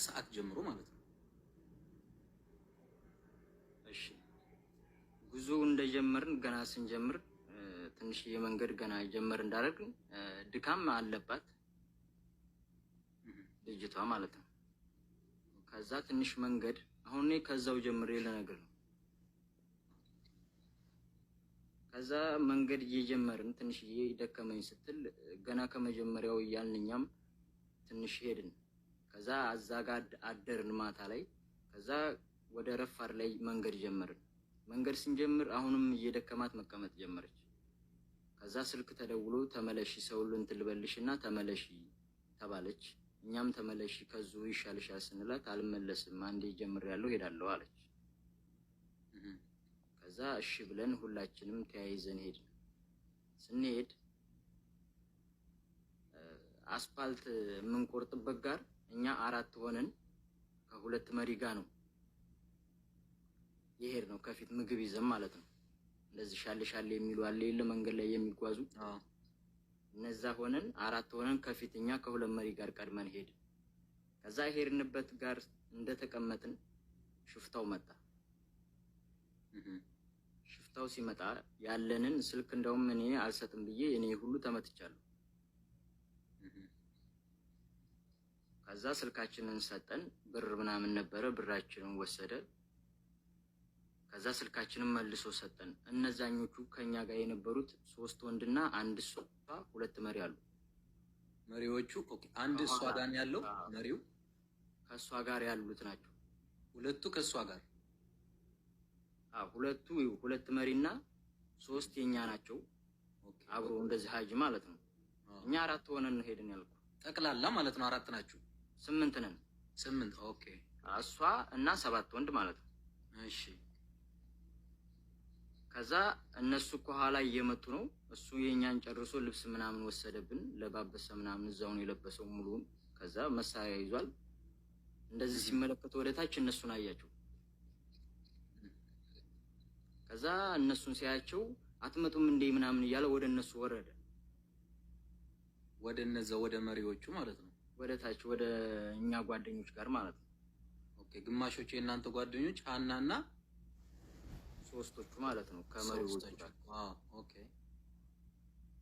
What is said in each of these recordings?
ሰዓት ጀምሮ ማለት ነው። እሺ ጉዞ እንደጀመርን ገና ስንጀምር ትንሽ የመንገድ ገና ጀመር እንዳደረግን ድካም አለባት ልጅቷ ማለት ነው። ከዛ ትንሽ መንገድ አሁን ከዛው ጀምሬ ለነገር ነው። ከዛ መንገድ እየጀመርን ትንሽ ደከመኝ ስትል ገና ከመጀመሪያው እያልንኛም ትንሽ ሄድን። ከዛ አዛጋ አደርን ማታ ላይ። ከዛ ወደ ረፋር ላይ መንገድ ጀመርን። መንገድ ስንጀምር አሁንም እየደከማት መቀመጥ ጀመረች። ከዛ ስልክ ተደውሎ ተመለሺ ሰው እንትን ልበልሽና ተመለሺ ተባለች። እኛም ተመለሺ ከዙ ይሻልሻል ስንላት አልመለስም አንዴ ጀምሬያለሁ ሄዳለሁ አለች። ከዛ እሺ ብለን ሁላችንም ተያይዘን ሄድን። ስንሄድ አስፋልት የምንቆርጥበት ጋር እኛ 4 ሆነን ከሁለት መሪ ጋር ነው ይሄድ ነው። ከፊት ምግብ ይዘን ማለት ነው። እንደዚህ ሻል የሚሉ አለ የለ መንገድ ላይ የሚጓዙ እነዛ ሆነን 4 ሆነን ከፊትኛ ከሁለት መሪ ጋር ቀድመን ሄድን። ከዛ ሄድንበት ጋር እንደተቀመጥን ሽፍታው መጣ። ሽፍታው ሲመጣ ያለንን ስልክ እንደውም እኔ አልሰጥም ብዬ እኔ ሁሉ ተመትቻለሁ። ከዛ ስልካችንን ሰጠን። ብር ምናምን ነበረ፣ ብራችንን ወሰደ። ከዛ ስልካችንን መልሶ ሰጠን። እነዛኞቹ ከኛ ጋር የነበሩት 3 ወንድና 1 እሷ 2 መሪ አሉ። መሪዎቹ ኦኬ፣ 1 እሷ ጋር ያለው መሪው ከሷ ጋር ያሉት ናቸው። 2ቱ ከሷ ጋር 2 መሪና 3 የኛ ናቸው። አብሮ እንደዚህ ሀጅ ማለት ነው። እኛ 4 ሆነን ሄድን ያልኩ ጠቅላላ ማለት ነው። 4 ናችሁ? 8 ነን። 8 ኦኬ። እሷ እና 7 ወንድ ማለት ነው። እሺ ከዛ እነሱ ከኋላ እየመጡ ነው። እሱ የኛን ጨርሶ ልብስ ምናምን ወሰደብን፣ ለባበሰ ምናምን እዛው ነው የለበሰው ሙሉውን። ከዛ መሳሪያ ይዟል። እንደዚህ ሲመለከቱ ወደታች እነሱን አያቸው። ከዛ እነሱን ሲያያቸው አትመጡም እንዴ ምናምን እያለ ወደ እነሱ ወረደ። ወደ እነዛ ወደ መሪዎቹ ማለት ነው። ወደታች ወደ እኛ ጓደኞች ጋር ማለት ነው። ኦኬ ግማሾቹ የእናንተ ጓደኞች ሀናና 3ቶቹ ማለት ነው ከመሪዎቹ ጋር። ኦኬ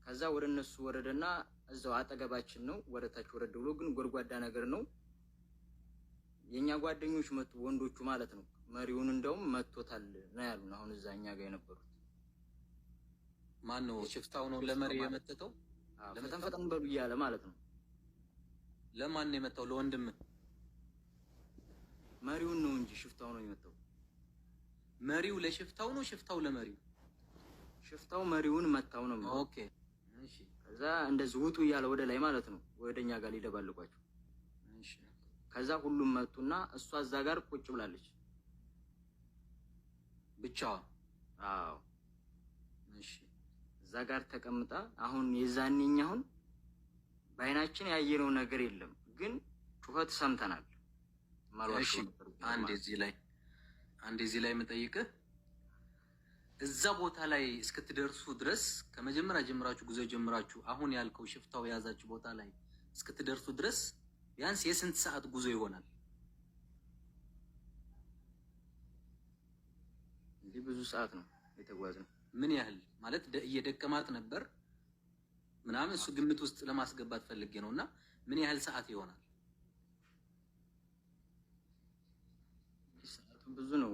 ከዛ ወደ እነሱ ወረደና እዛው አጠገባችን ነው። ወደታች ወረደ ብሎ ግን ጎድጓዳ ነገር ነው። የኛ ጓደኞች መጡ፣ ወንዶቹ ማለት ነው። መሪውን እንደውም መጥቶታል ነው ያሉን። አሁን እዛ እኛ ጋር የነበሩት ማን ነው? ሽፍታው ነው ለመሪ የመተተው? ፈጠን በሉ እያለ ማለት ነው። ለማን ነው የመጣው? ለወንድም መሪውን ነው እንጂ ሽፍታው ነው የመጣው። መሪው ለሽፍታው ነው? ሽፍታው ለመሪው? ሽፍታው መሪውን መታው ነው። ኦኬ እሺ። ከዛ እንደዚህ ውጡ እያለ ወደ ላይ ማለት ነው ወደኛ ጋር ሊደባልቋቸው። እሺ ከዛ ሁሉም መጡና እሷ እዛ ጋር ቁጭ ብላለች ብቻዋ። አዎ እሺ። እዛ ጋር ተቀምጣ አሁን የዛኔኛ አሁን በአይናችን ያየነው ነገር የለም፣ ግን ጩኸት ሰምተናል። እሺ አንድ እዚህ ላይ የምጠይቅህ እዛ ቦታ ላይ እስክትደርሱ ድረስ ከመጀመሪያ ጀምራችሁ ጉዞ ጀምራችሁ አሁን ያልከው ሽፍታው የያዛችሁ ቦታ ላይ እስክትደርሱ ድረስ ቢያንስ የስንት ሰዓት ጉዞ ይሆናል? እንዲህ ብዙ ሰዓት ነው የተጓዝነው። ምን ያህል ማለት እየደከማት ነበር ምናምን እሱ ግምት ውስጥ ለማስገባት ፈልጌ ነውና ምን ያህል ሰዓት ይሆናል? ሰዓቱ ብዙ ነው።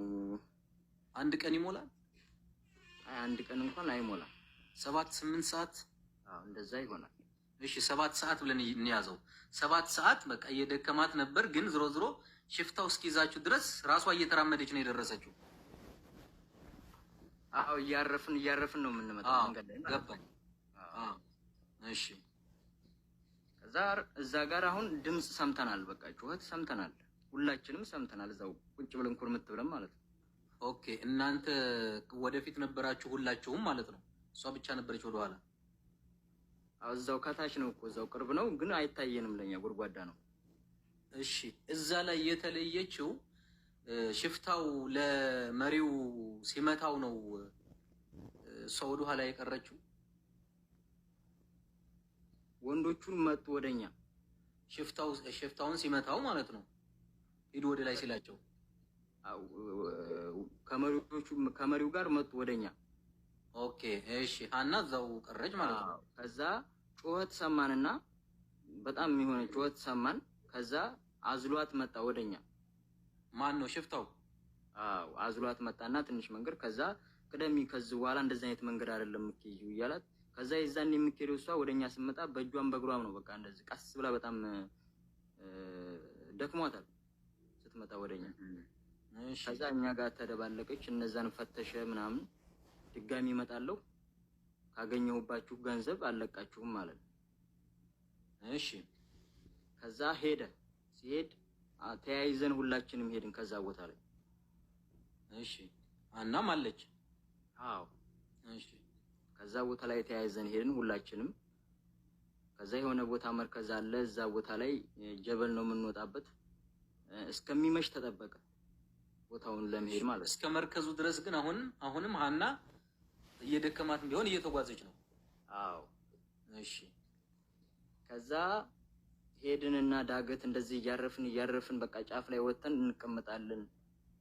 1 ቀን ይሞላል? አይ 1 ቀን እንኳን አይሞላም። 7-8 ሰዓት እንደዛ ይሆናል። እሺ 7 ሰዓት ብለን እንያዘው። 7 ሰዓት በቃ እየደከማት ነበር፣ ግን ዝሮ ሽፍታው እስኪይዛችሁ ድረስ ራሷ እየተራመደች ነው የደረሰችው። አዎ እያረፍን ነው የምንመጣው መንገድ ላይ። ገባኝ። እሺ ከዛ እዛ ጋር አሁን ድምጽ ሰምተናል። በቃ ጩኸት ሰምተናል፣ ሁላችንም ሰምተናል። እዛው ቁጭ ብለን ኩርምት ብለን ማለት ነው። ኦኬ እናንተ ወደፊት ነበራችሁ ሁላችሁም ማለት ነው? እሷ ብቻ ነበረች ወደኋላ? አዎ እዛው ከታች ነው እኮ እዛው ቅርብ ነው፣ ግን አይታየንም ለኛ ጎድጓዳ ነው። እሺ እዛ ላይ የተለየችው ሽፍታው ለመሪው ሲመታው ነው እሷ ወደኋላ የቀረችው? ወንዶቹን መጡ ወደኛ። ሽፍታውን ሲመታው ማለት ነው? ሂዱ ወደ ላይ ሲላቸው ከመሪው ጋር መጡ ወደኛ። ኦኬ እሺ። ሀና እዛው ቀረች ማለት ነው። ከዛ ጩኸት ሰማንና በጣም የሆነ ጩኸት ሰማን። ከዛ አዝሏት መጣ ወደኛ። ማን ነው ሽፍታው? አዝሏት መጣና ትንሽ መንገድ ከዛ ቅደሚ፣ ከዚህ በኋላ እንደዚህ አይነት መንገድ አይደለም የምትሄጂው እያላት ከዛ የዛን የምትሄደው እሷ ወደኛ ስትመጣ በእጇም በእግሯም ነው በቃ እንደዚህ ቀስ ብላ በጣም ደክሟታል ስትመጣ ወደኛ። ከዛ እኛ ጋር ተደባለቀች። እነዛን ፈተሸ ምናምን ድጋሚ እመጣለሁ ካገኘሁባችሁ ገንዘብ አለቃችሁም ማለት ነው። እሺ ከዛ ሄደ። ሲሄድ ተያይዘን ሁላችንም ሄድን ከዛ ቦታ ላይ። እሺ አናም አለች። አዎ እሺ። ከዛ ቦታ ላይ ተያይዘን ሄድን ሁላችንም። ከዛ የሆነ ቦታ መርከዝ አለ። እዛ ቦታ ላይ ጀበል ነው የምንወጣበት። እስከሚመሽ ተጠበቀ ቦታውን ለመሄድ ማለት ነው። እስከ መርከዙ ድረስ ግን አሁንም ሀና እየደከማት ቢሆን እየተጓዘች ነው። አዎ እሺ። ከዛ ሄድንና ዳገት እንደዚህ እያረፍን በቃ ጫፍ ላይ ወጥተን እንቀመጣለን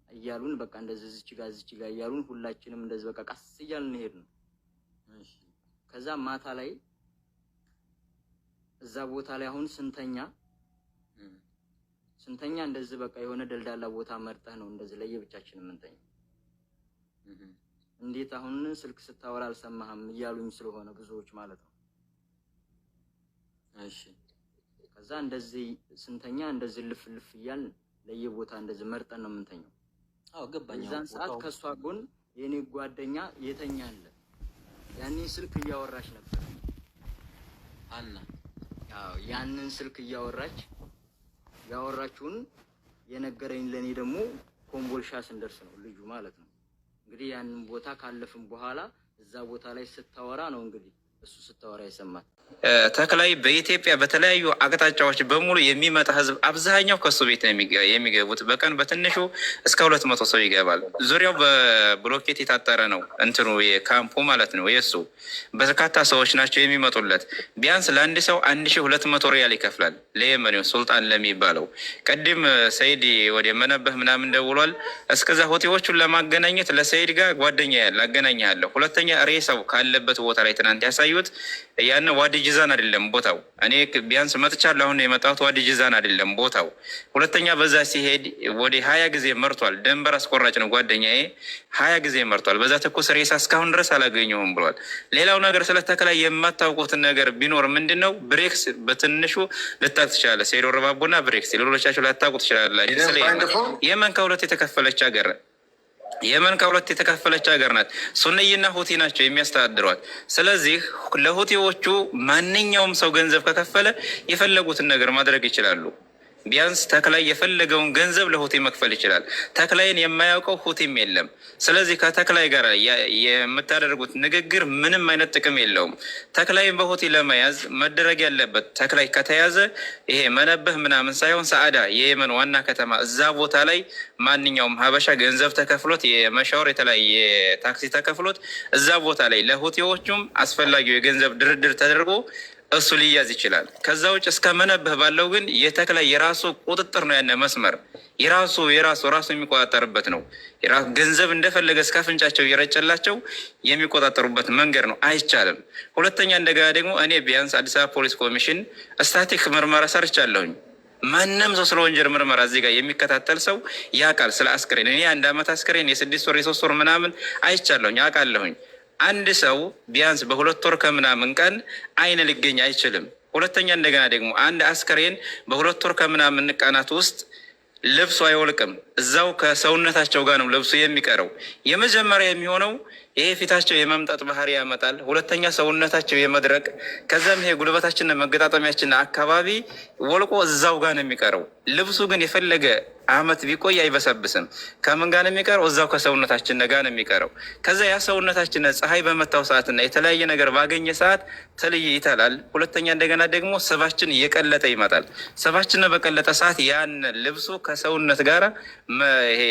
እያሉን በቃ እንደዚህ እዚች ጋር እያሉን ሁላችንም እንደዚህ በቃ ቀስ እያልን ሄድን። እሺ። ከዛ ማታ ላይ እዛ ቦታ ላይ አሁን ስንተኛ እንደዚህ በቃ የሆነ ደልዳላ ቦታ መርጠህ ነው እንደዚህ ለየብቻችን የምንተኛ። እንዴት አሁን ስልክ ስታወራ አልሰማህም እያሉኝ ስለሆነ ብዙዎች ማለት ነው። እሺ። ከዛ እንደዚህ ስንተኛ እንደዚህ ልፍ እያልን ለየቦታ እንደዚህ መርጠን ነው የምንተኛው። አዎ ገባኝ። እዛን ሰዓት ከሷ ጎን የኔ ጓደኛ የተኛ አለ። ያኔ ስልክ እያወራች ነበር ሀና። አዎ ያንን ስልክ ያወራችውን የነገረኝ ለኔ ደግሞ ኮምቦልሻ ስንደርስ ነው ልጁ ማለት ነው። እንግዲህ ያንን ቦታ ካለፍን በኋላ እዛ ቦታ ላይ ስታወራ ነው እንግዲህ እሱ ስታወራ ይሰማል። ተክላይ በኢትዮጵያ በተለያዩ አቅጣጫዎች በሙሉ የሚመጣ ህዝብ አብዛኛው ከሱ ቤት ነው የሚገቡት። በቀን በትንሹ እስከ 200 ሰው ይገባል። ዙሪያው በብሎኬት የታጠረ ነው እንትኑ የካምፑ ማለት ነው። የሱ በርካታ ሰዎች ናቸው የሚመጡለት። ቢያንስ ለአንድ ሰው 1200 ሪያል ይከፍላል። ለየመኔው ሱልጣን ለሚባለው ቅድም ሰይድ ወደ መነበህ ምናምን ደውሏል። እስከዛ ሆቴዎቹን ለማገናኘት ለሰይድ ጋር ጓደኛ ያለ አገናኛለሁ። ሁለተኛ ሬሳው ካለበት ቦታ ላይ ትናንት ያሳዩት ያን ዋዲ ጅዛን አይደለም ቦታው። እኔ ቢያንስ መጥቻለሁ። አሁን የመጣሁት ዋዲ ጅዛን አይደለም ቦታው። ሁለተኛ በዛ ሲሄድ ወደ 20 ጊዜ መርቷል። ደንበር አስቆራጭ ነው ጓደኛዬ። 20 ጊዜ መርቷል። በዛ ትኩስ ሬሳ እስካሁን ድረስ አላገኘሁም ብሏል። ሌላው ነገር ስለ ተክላይ የማታውቁትን ነገር ቢኖር ምንድነው ብሬክስ በትንሹ ልታውቅ ትችላለህ። ሰይዶ ረባቦና ብሬክስ ሌሎቻችሁ ላታውቁ ትችላላችሁ። የመን ከሁለት የተከፈለች ሀገር የመን ከሁለት የተከፈለች ሀገር ናት። ሱንይና ሁቲ ናቸው የሚያስተዳድሯት። ስለዚህ ለሁቲዎቹ ማንኛውም ሰው ገንዘብ ከከፈለ የፈለጉትን ነገር ማድረግ ይችላሉ። ቢያንስ ተክላይ የፈለገውን ገንዘብ ለሁቲ መክፈል ይችላል። ተክላይን የማያውቀው ሁቲም የለም። ስለዚህ ከተክላይ ጋር የምታደርጉት ንግግር ምንም አይነት ጥቅም የለውም። ተክላይን በሁቲ ለመያዝ መደረግ ያለበት ተክላይ ከተያዘ ይሄ መነበህ ምናምን ሳይሆን ሰዓዳ የየመን ዋና ከተማ እዛ ቦታ ላይ ማንኛውም ሀበሻ ገንዘብ ተከፍሎት የመሻወር የተለያየ ታክሲ ተከፍሎት እዛ ቦታ ላይ ለሁቲዎቹም አስፈላጊው የገንዘብ ድርድር ተደርጎ እሱ ሊያዝ ይችላል። ከዛ ውጭ እስከ መነበህ ባለው ግን የተክላይ የራሱ ቁጥጥር ነው። ያነ መስመር የራሱ የሚቆጣጠርበት ነው። ገንዘብ እንደፈለገ እስከ አፍንጫቸው እየረጨላቸው የሚቆጣጠሩበት መንገድ ነው። አይቻልም። ሁለተኛ እንደገና ደግሞ እኔ ቢያንስ አዲስ አበባ ፖሊስ ኮሚሽን ስታቲክ ምርመራ ሰርቻለሁኝ። ማንም ሰው ስለ ወንጀል ምርመራ እዚህ ጋር የሚከታተል ሰው ያውቃል። ስለ አስክሬን እኔ 1 ዓመት አስክሬን የ6 ወር የ3 ወር ምናምን አይቻለሁኝ፣ አውቃለሁኝ። አንድ ሰው ቢያንስ በ2 ወር ከምናምን ቀን አይን ሊገኝ አይችልም። ሁለተኛ እንደገና ደግሞ አንድ አስከሬን በ2 ወር ከምናምን ቀናት ውስጥ ልብሱ አይወልቅም። እዛው ከሰውነታቸው ጋር ነው ልብሱ የሚቀረው። የመጀመሪያ የሚሆነው ይሄ ፊታቸው የመምጠጥ ባህሪ ያመጣል። ሁለተኛ ሰውነታቸው የመድረቅ፣ ከዛም ይሄ ጉልበታችንና መገጣጠሚያችን አካባቢ ወልቆ እዛው ጋር ነው የሚቀረው። ልብሱ ግን የፈለገ አመት ቢቆይ አይበሰብስም። ከምን ጋር ነው የሚቀረው? እዛው ከሰውነታችን ጋር ነው የሚቀረው። ከዛ ያ ሰውነታችን ፀሐይ በመታው ሰዓትና የተለያየ ነገር ባገኘ ሰዓት ትልይ ይተላል። ሁለተኛ እንደገና ደግሞ ስባችን እየቀለጠ ይመጣል። ስባችን በቀለጠ ሰዓት ያን ልብሱ ከሰውነት ጋር ይሄ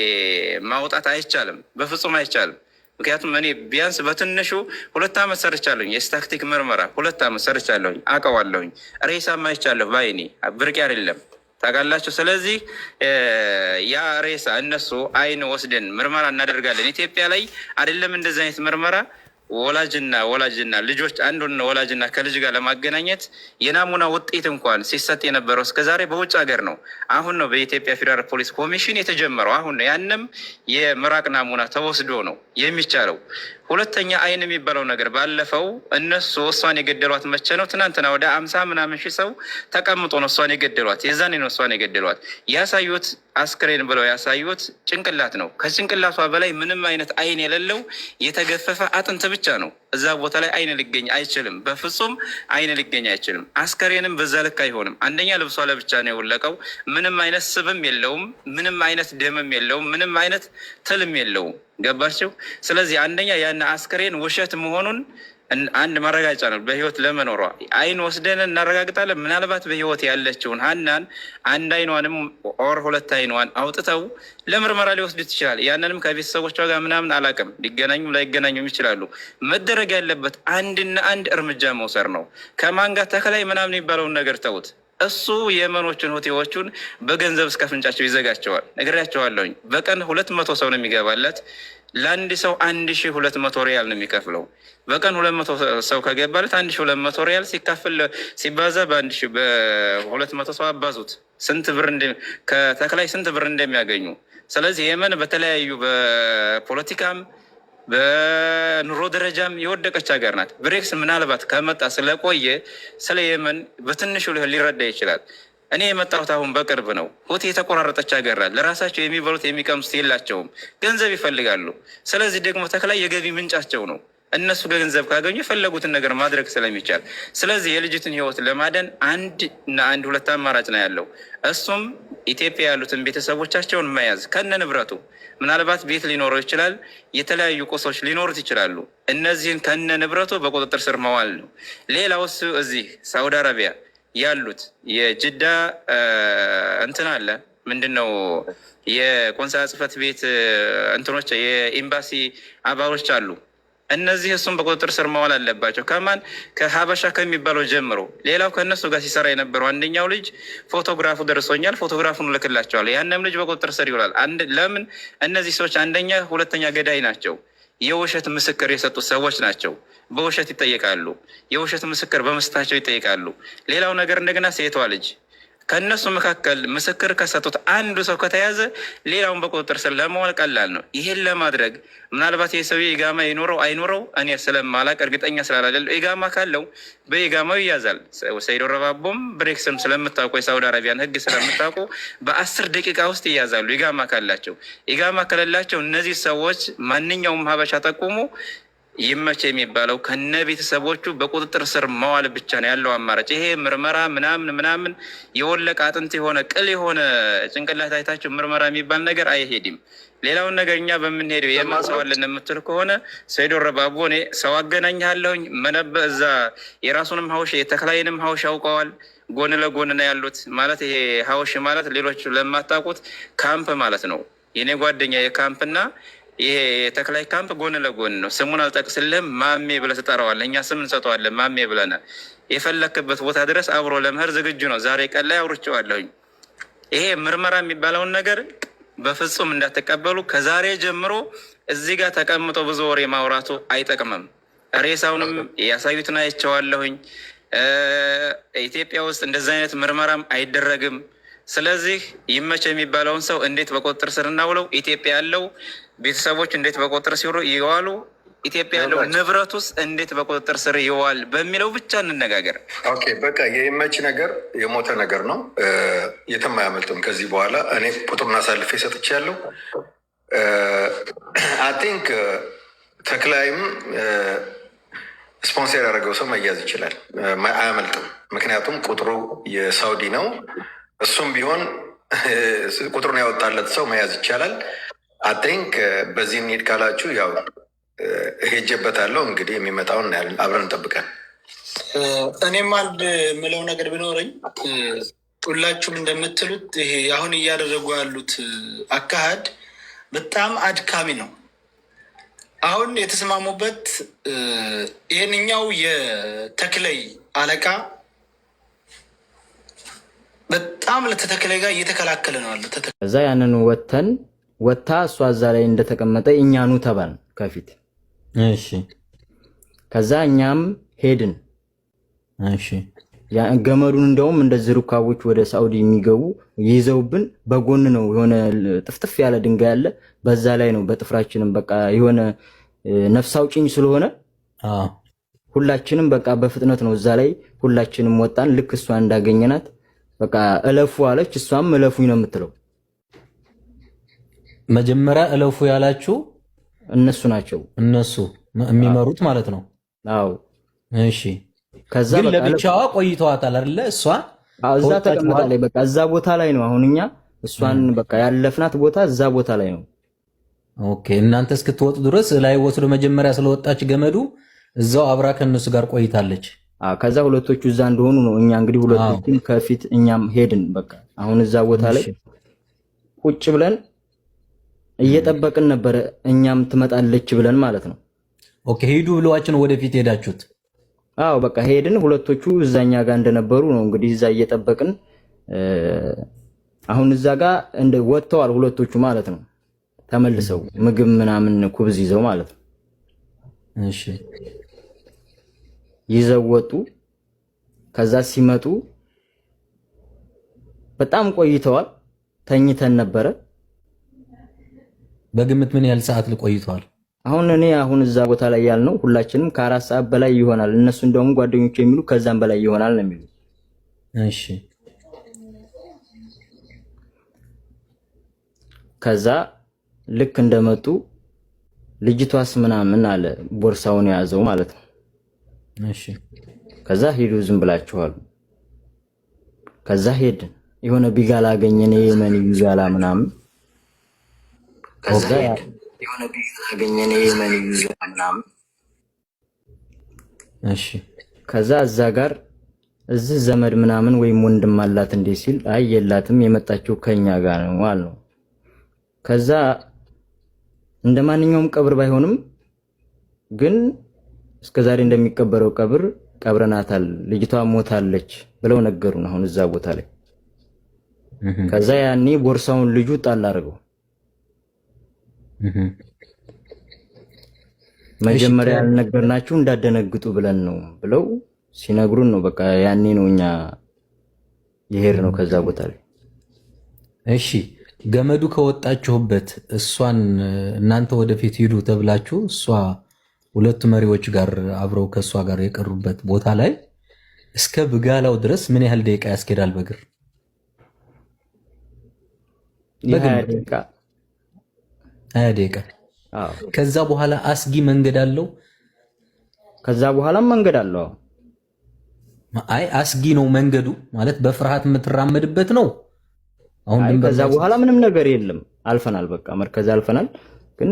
ማውጣት አይቻልም፣ በፍጹም አይቻልም። ምክንያቱም እኔ ቢያንስ በትንሹ 2 ዓመት ሰርቻለሁኝ። የስታክቲክ ምርመራ 2 ዓመት ሰርቻለሁኝ፣ አውቀዋለሁኝ። ሬሳም አይቻለሁ ባይኔ፣ ብርቅ አይደለም። ታውቃላችሁ። ስለዚህ ያ ሬሳ እነሱ አይን ወስደን ምርመራ እናደርጋለን። ኢትዮጵያ ላይ አይደለም እንደዚህ አይነት ምርመራ ወላጅና ልጆች አንዱን ወላጅና ከልጅ ጋር ለማገናኘት የናሙና ውጤት እንኳን ሲሰጥ የነበረው እስከዛሬ በውጭ ሀገር ነው። አሁን ነው በኢትዮጵያ ፌዴራል ፖሊስ ኮሚሽን የተጀመረው። አሁን ነው ያንም የምራቅ ናሙና ተወስዶ ነው የሚቻለው። ሁለተኛ አይን የሚባለው ነገር ባለፈው እነሱ እሷን የገደሏት መቼ ነው? ትናንትና ወደ 50 ምናምን ሺህ ሰው ተቀምጦ ነው እሷን የገደሏት። የዛኔ ነው እሷን የገደሏት። ያሳዩት አስክሬን ብለው ያሳዩት ጭንቅላት ነው። ከጭንቅላቷ በላይ ምንም አይነት አይን የሌለው የተገፈፈ አጥንት ብቻ ነው። እዛ ቦታ ላይ አይን ሊገኝ አይችልም። በፍጹም አይን ሊገኝ አይችልም። አስከሬንም በዛ ልክ አይሆንም። አንደኛ ልብሷ ለብቻ ነው የወለቀው። ምንም አይነት ስብም የለውም። ምንም አይነት ደምም የለውም። ምንም አይነት ትልም የለውም። ገባቸው። ስለዚህ አንደኛ ያን አስከሬን ውሸት መሆኑን አንድ ማረጋጫ ነው። በህይወት ለመኖሯ አይን ወስደን እናረጋግጣለን። ምናልባት በህይወት ያለችውን ሀናን አንድ አይኗንም ኦር ሁለት አይኗን አውጥተው ለምርመራ ሊወስዱት ይችላል። ያንንም ከቤተሰቦቿ ጋር ምናምን አላውቅም፣ ሊገናኙም ላይገናኙም ይችላሉ። መደረግ ያለበት አንድና አንድ እርምጃ መውሰድ ነው። ከማን ጋር ተከላይ ምናምን የሚባለውን ነገር ተውት። እሱ የመኖችን ሆቴዎቹን በገንዘብ እስከ ፍንጫቸው ይዘጋቸዋል። ነግሬያቸዋለሁኝ። በቀን 200 ሰው ነው የሚገባለት። ለአንድ ሰው 1200 ሪያል ነው የሚከፍለው። በቀን 200 ሰው ከገባለት 1200 ሪያል ሲካፈል ሲባዛ በ200 ሰው አባዙት ስንት ብር ከተከላይ ስንት ብር እንደሚያገኙ። ስለዚህ የመን በተለያዩ በፖለቲካም በኑሮ ደረጃም የወደቀች ሀገር ናት። ብሬክስ ምናልባት ከመጣ ስለቆየ ስለ የመን በትንሹ ሊረዳ ይችላል። እኔ የመጣሁት አሁን በቅርብ ነው። ሁቲ የተቆራረጠች ሀገር ናት። ለራሳቸው የሚበሉት የሚቀምሱት የላቸውም፣ ገንዘብ ይፈልጋሉ። ስለዚህ ደግሞ ተከላይ የገቢ ምንጫቸው ነው። እነሱ ገንዘብ ካገኙ የፈለጉትን ነገር ማድረግ ስለሚቻል፣ ስለዚህ የልጅቱን ህይወት ለማደን ሁለት አማራጭ ነው ያለው። እሱም ኢትዮጵያ ያሉትን ቤተሰቦቻቸውን መያዝ ከነ ንብረቱ፣ ምናልባት ቤት ሊኖረው ይችላል፣ የተለያዩ ቁሶች ሊኖሩት ይችላሉ። እነዚህን ከነ ንብረቱ በቁጥጥር ስር መዋል ነው። ሌላው እሱ እዚህ ሳውዲ አረቢያ ያሉት የጅዳ እንትን አለ ምንድን ነው የቆንስላ ጽሕፈት ቤት እንትኖች የኤምባሲ አባሎች አሉ። እነዚህ እሱም በቁጥጥር ስር መዋል አለባቸው። ከማን ከሀበሻ ከሚባለው ጀምሮ። ሌላው ከእነሱ ጋር ሲሰራ የነበረው አንደኛው ልጅ ፎቶግራፉ ደርሶኛል፣ ፎቶግራፉን እልክላቸዋለሁ። ያንም ልጅ በቁጥጥር ስር ይውላል። ለምን? እነዚህ ሰዎች አንደኛ ሁለተኛ ገዳይ ናቸው። የውሸት ምስክር የሰጡት ሰዎች ናቸው። በውሸት ይጠየቃሉ። የውሸት ምስክር በመስጠታቸው ይጠየቃሉ። ሌላው ነገር እንደገና ሴቷ ልጅ ከእነሱ መካከል ምስክር ከሰጡት አንዱ ሰው ከተያዘ ሌላውን በቁጥጥር ስር ለመዋል ቀላል ነው። ይሄን ለማድረግ ምናልባት የሰው ኢጋማ ይኖረው አይኖረው እኔ ስለማላቅ እርግጠኛ ስላላለው ኢጋማ ካለው በኢጋማው ይያዛል። ሰይዶ ረባቦም ብሬክስም ስለምታውቁ የሳውዲ አረቢያን ሕግ ስለምታውቁ በ10 ደቂቃ ውስጥ ይያዛሉ ኢጋማ ካላቸው። ኢጋማ ከሌላቸው እነዚህ ሰዎች ማንኛውም ሀበሻ ጠቁሙ ይመች የሚባለው ከነ ቤተሰቦቹ በቁጥጥር ስር መዋል ብቻ ነው ያለው አማራጭ። ይሄ ምርመራ ምናምን የወለቀ አጥንት የሆነ ቅል የሆነ ጭንቅላት አይታችሁ ምርመራ የሚባል ነገር አይሄድም። ሌላውን ነገር እኛ በምንሄደው የማንሰዋለን የምትል ከሆነ ሰይዶ ረባቦ እኔ ሰው አገናኝሃለሁኝ መነበ እዛ የራሱንም ሀውሽ የተክላይንም ሀውሽ ያውቀዋል። ጎን ለጎን ነው ያሉት። ማለት ይሄ ሀውሽ ማለት ሌሎች ለማታውቁት ካምፕ ማለት ነው። የኔ ጓደኛ የካምፕና ይሄ የተክላይ ካምፕ ጎን ለጎን ነው። ስሙን አልጠቅስልህም። ማሜ ብለህ ትጠራዋለህ። እኛ ስም እንሰጠዋለን። ማሜ ብለናል። የፈለክበት ቦታ ድረስ አብሮ ለመሄድ ዝግጁ ነው። ዛሬ ቀን ላይ አውርቼዋለሁኝ። ይሄ ምርመራ የሚባለውን ነገር በፍጹም እንዳትቀበሉ። ከዛሬ ጀምሮ እዚህ ጋር ተቀምጦ ብዙ ወሬ ማውራቱ አይጠቅምም። ሬሳውንም ያሳዩትን አይቼዋለሁኝ። ኢትዮጵያ ውስጥ እንደዚህ አይነት ምርመራም አይደረግም። ስለዚህ ይመች የሚባለውን ሰው እንዴት በቁጥጥር ስር እናውለው? ኢትዮጵያ ያለው ቤተሰቦች እንዴት በቁጥጥር ስር ይዋሉ? ኢትዮጵያ ያለው ንብረት ውስጥ እንዴት በቁጥጥር ስር ይዋል በሚለው ብቻ እንነጋገር። ኦኬ፣ በቃ የይመች ነገር የሞተ ነገር ነው፣ የትም አያመልጥም። ከዚህ በኋላ እኔ ቁጥሩን አሳልፌ ሰጥቻለሁ። አይ ቲንክ ተክላይም ስፖንሰር ያደረገው ሰው መያዝ ይችላል፣ አያመልጥም። ምክንያቱም ቁጥሩ የሳውዲ ነው። እሱም ቢሆን ቁጥሩን ያወጣለት ሰው መያዝ ይቻላል። አይ ቲንክ በዚህ እንሂድ ካላችሁ ያው ሄጄበታለሁ። እንግዲህ የሚመጣውን አብረን እንጠብቀን። እኔም አንድ የምለው ነገር ቢኖረኝ ሁላችሁም እንደምትሉት ይሄ አሁን እያደረጉ ያሉት አካሄድ በጣም አድካሚ ነው። አሁን የተስማሙበት ይህንኛው የተክለይ አለቃ በጣም ለተተከለ ጋር እየተከላከለ ነው አለ። ከዛ ያንን ወታ እሷ እዛ ላይ እንደተቀመጠ እኛኑ ተባል ከፊት። እሺ ከዛ እኛም ሄድን። እሺ ያ ገመዱን እንደውም እንደዚህ ሩካቦች ወደ ሳውዲ የሚገቡ ይዘውብን በጎን ነው የሆነ ጥፍጥፍ ያለ ድንጋይ አለ። በዛ ላይ ነው በጥፍራችንም በቃ የሆነ ነፍስ አውጭኝ ስለሆነ ሁላችንም በቃ በፍጥነት ነው እዛ ላይ ሁላችንም ወጣን። ልክ እሷ እንዳገኘናት በቃ እለፉ አለች። እሷም እለፉኝ ነው የምትለው። መጀመሪያ እለፉ ያላችሁ እነሱ ናቸው፣ እነሱ የሚመሩት ማለት ነው። አዎ እሺ። ከዛ ግን ለብቻዋ ቆይተዋታል አይደለ? እሷ እዛ ተቀምጣለች። በቃ እዛ ቦታ ላይ ነው አሁን እኛ እሷን በቃ ያለፍናት ቦታ እዛ ቦታ ላይ ነው። ኦኬ። እናንተ እስክትወጡ ድረስ ላይ ወስዶ መጀመሪያ ስለወጣች ገመዱ እዛው አብራ ከነሱ ጋር ቆይታለች። ከዛ ሁለቶቹ እዛ እንደሆኑ ነው እኛ እንግዲህ ሁለቶቹም ከፊት እኛም ሄድን። በቃ አሁን እዛ ቦታ ላይ ቁጭ ብለን እየጠበቅን ነበር፣ እኛም ትመጣለች ብለን ማለት ነው። ኦኬ። ሄዱ ብለዋችን ወደፊት ሄዳችሁት? አዎ በቃ ሄድን። ሁለቶቹ እዛኛ ጋር እንደነበሩ ነው እንግዲህ እዛ እየጠበቅን አሁን እዛ ጋር እንደ ወጥተዋል ሁለቶቹ ማለት ነው። ተመልሰው ምግብ ምናምን ኩብዝ ይዘው ማለት ነው። እሺ ይዘው ወጡ። ከዛ ሲመጡ በጣም ቆይተዋል። ተኝተን ነበረ። በግምት ምን ያህል ሰዓት ቆይተዋል? አሁን እዛ ቦታ ላይ ያልነው ሁላችንም ከ4 ሰዓት በላይ ይሆናል። እነሱ እንደውም ጓደኞቹ የሚሉ ከዛም በላይ ይሆናል ነው የሚሉ። እሺ ከዛ ልክ እንደመጡ ልጅቷስ ምናምን አለ ቦርሳውን የያዘው ማለት ነው። እሺ ከዛ ሄዱ ዝም ብላችኋል። ከዛ ሄድን። የሆነ ቢጋላ አገኘን፣ የየመን ቢጋላ ምናምን። ከዛ የሆነ ቢጋላ አገኘን፣ የየመን ቢጋላ ምናምን። እሺ ከዛ እዛ ጋር እዚህ ዘመድ ምናምን ወይም ወንድም አላት እንዴ ሲል አይ የላትም የመጣችው ከኛ ጋር ነው አለው። ከዛ እንደማንኛውም ቀብር ባይሆንም ግን እስከዛሬ እንደሚቀበረው ቀብር ቀብረናታል፣ ልጅቷ ሞታለች ብለው ነገሩን። አሁን እዛ ቦታ ላይ ከዛ ያኔ ቦርሳውን ልጁ ጣል አድርገው መጀመሪያ ያልነገርናችሁ እንዳደነግጡ ብለን ነው ብለው ሲነግሩን ነው በቃ ያኔ ነው እኛ ይሄር ነው ከዛ ቦታ ላይ። እሺ ገመዱ ከወጣችሁበት እሷን እናንተ ወደፊት ሂዱ ተብላችሁ እሷ ሁለቱ መሪዎች ጋር አብረው ከእሷ ጋር የቀሩበት ቦታ ላይ እስከ ብጋላው ድረስ ምን ያህል ደቂቃ ያስኬዳል በእግር? 20 ደቂቃ። ከዛ በኋላ አስጊ መንገድ አለው? ከዛ በኋላም መንገድ አለው። አይ አስጊ ነው መንገዱ ማለት በፍርሃት የምትራመድበት ነው። አሁን ከዛ በኋላ ምንም ነገር የለም። አልፈናል፣ በቃ መርከዝ አልፈናል። ግን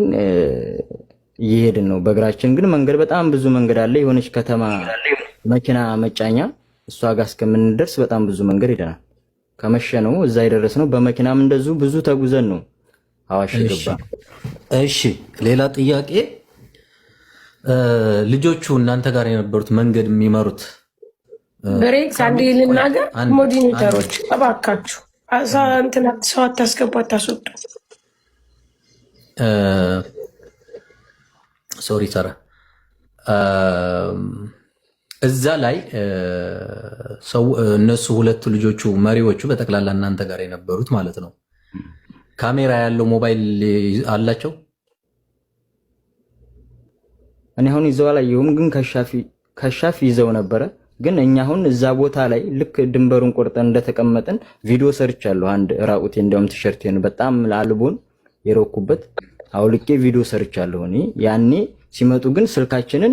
እየሄድን ነው በእግራችን። ግን መንገድ በጣም ብዙ መንገድ አለ። የሆነች ከተማ መኪና መጫኛ እሷ ጋር እስከምንደርስ በጣም ብዙ መንገድ ሄደናል። ከመሸ ነው እዛ የደረስነው። በመኪናም እንደዚሁ ብዙ ተጉዘን ነው አዋሽ ገባ። እሺ ሌላ ጥያቄ፣ ልጆቹ እናንተ ጋር የነበሩት መንገድ የሚመሩት ብሬክስ አንዴ ልናገር፣ ሞዲኔተሮች እባካችሁ ሰው አታስገቡ፣ አታስወጡ። ሶሪ ሰራ እዛ ላይ ሰው እነሱ ሁለቱ ልጆቹ መሪዎቹ በጠቅላላ እናንተ ጋር የነበሩት ማለት ነው ካሜራ ያለው ሞባይል አላቸው? እኔ አሁን ይዘው አላየሁም፣ ግን ከሻፊ ይዘው ነበረ። ግን እኛ አሁን እዛ ቦታ ላይ ልክ ድንበሩን ቆርጠን እንደተቀመጥን ቪዲዮ ሰርቻለሁ። አንድ ራቁቴ እንደውም ቲሸርቴን በጣም ላልቦን የሮኩበት አውልቄ ቪዲዮ ሰርቻለሁ። እኔ ያኔ ሲመጡ ግን ስልካችንን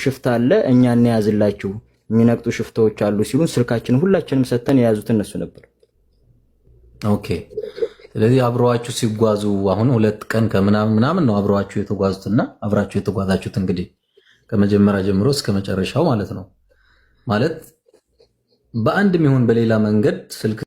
ሽፍታ አለ እኛ እንያዝላችሁ የሚነቅጡ ሽፍታዎች አሉ ሲሉን ስልካችንን ሁላችንም ሰተን የያዙት እነሱ ነበር። ኦኬ። ስለዚህ አብረዋችሁ ሲጓዙ አሁን 2 ቀን ከምናምን ነው አብረዋችሁ የተጓዙትና አብራችሁ የተጓዛችሁት እንግዲህ ከመጀመሪያ ጀምሮ እስከ መጨረሻው ማለት ነው። ማለት በአንድም ይሁን በሌላ መንገድ ስልክ